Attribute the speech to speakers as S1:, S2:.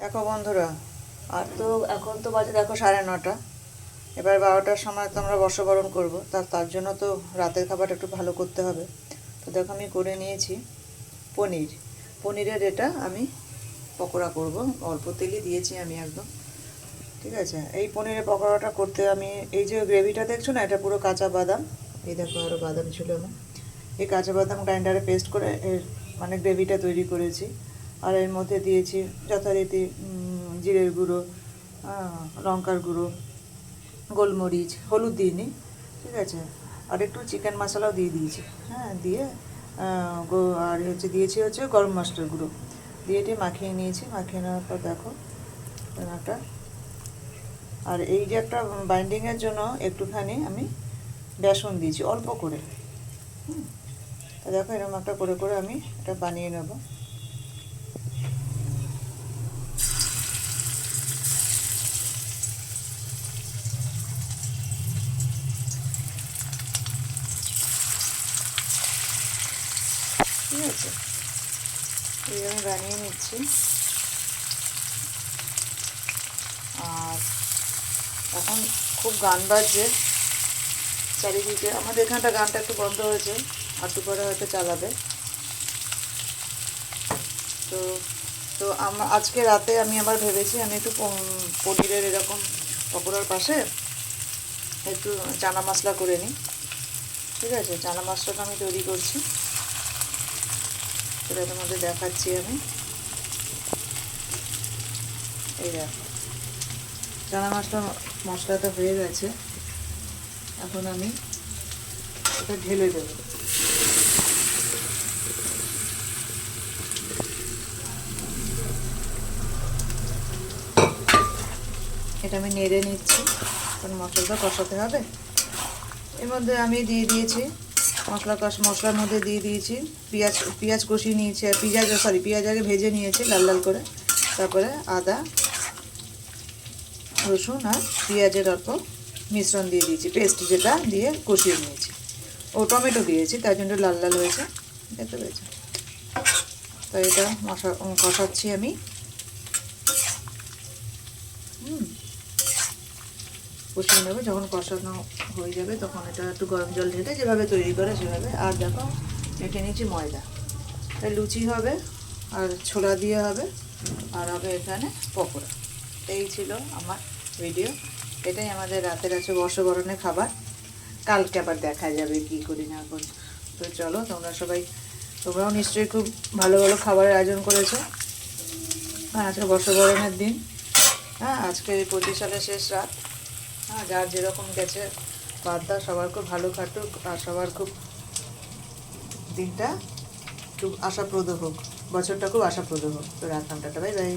S1: দেখো বন্ধুরা, আর তো এখন তো বাজে দেখো 9:30। এবার 12টার সময় তো আমরা বর্ষবরণ করবো, তার জন্য তো রাতের খাবারটা একটু ভালো করতে হবে। তো দেখো আমি করে নিয়েছি পনিরের এটা আমি পকোড়া করব। অল্প তেলই দিয়েছি আমি একদম, ঠিক আছে। এই পনিরের পকোড়াটা করতে আমি এই যে গ্রেভিটা দেখছো না, এটা পুরো কাঁচা বাদাম। এই দেখো আরও বাদাম ছিল আমার। এই কাঁচা বাদাম গ্রাইন্ডারে পেস্ট করে এর মানে গ্রেভিটা তৈরি করেছি। আর এর মধ্যে দিয়েছি যথারীতি জিরের গুঁড়ো, লঙ্কার গুঁড়ো, গোলমরিচ, হলুদ দিইনি, ঠিক আছে। আর একটু চিকেন মশলাও দিয়ে দিয়েছি, হ্যাঁ, দিয়ে আর দিয়েছি গরম মশলার গুঁড়ো দিয়ে এটি মাখিয়ে নিয়েছি। মাখিয়ে নেওয়ার পর দেখো একটা, আর এই যে একটা বাইন্ডিংয়ের জন্য একটুখানি আমি বেসন দিয়েছি অল্প করে। তা দেখো এরকম একটা করে করে আমি এটা বানিয়ে নেব। ঠিক আছে, এই আমি বানিয়ে নিচ্ছি। আর এখন খুব গান বাজছে চারিদিকে, আমাদের এখানটা গানটা একটু বন্ধ হয়েছে, আর একটু পরে হয়তো চালাবে। তো তো আজকে রাতে আমি আবার ভেবেছি আমি একটু পনিরের এরকম পকোড়ার পাশে একটু চানা মশলা করে নিই, ঠিক আছে। চানা মশলাটা আমি তৈরি করছি, সেটা তোমাদের দেখাচ্ছি আমি। এই দেখো চানা মশলাটা হয়ে গেছে। এখন আমি এটা ঢেলে দেবো। এটা আমি নেড়ে নিচ্ছি, কারণ মশলাটা কষাতে হবে। এর মধ্যে আমি দিয়ে দিয়েছি মশলার মধ্যে দিয়ে দিয়েছি পেঁয়াজ কষিয়ে নিয়েছি। আর পেঁয়াজ আগে ভেজে নিয়েছি লাল লাল করে। তারপরে আদা, রসুন আর পেঁয়াজের অল্প মিশ্রণ দিয়ে দিয়েছি, পেস্ট যেটা দিয়ে কষিয়ে নিয়েছি। ও টমেটো দিয়েছি, তার জন্য লাল লাল হয়েছে, দেখতে পেয়েছি। তো এটা কষাচ্ছি আমি। কষিয়ে নেবো। যখন কষানো হয়ে যাবে তখন এটা একটু গরম জল ঢেলে যেভাবে তৈরি করে সেভাবে। আর দেখো মেখে নিয়েছি ময়দা, তাই লুচি হবে আর ছোলা দিয়ে হবে, আর হবে এখানে পকোড়া। এই ছিল আমার ভিডিও। এটাই আমাদের রাতের আছে বর্ষবরণের খাবার। কালকে আবার দেখা যাবে কি করি না করি। তো চলো, তোমরাও নিশ্চয়ই খুব ভালো ভালো খাবারের আয়োজন করেছো। হ্যাঁ, আজকে বর্ষবরণের দিন। হ্যাঁ, আজকে 25 সালের শেষ রাত। হ্যাঁ, যার যেরকম গেছে বার্তা, সবার খুব ভালো কাটুক আর সবার খুব দিনটা খুব আশাপ্রদ হোক, বছরটা খুব আশাপ্রদ হোক। তো রাখলাম, টাটা, বাই বাই।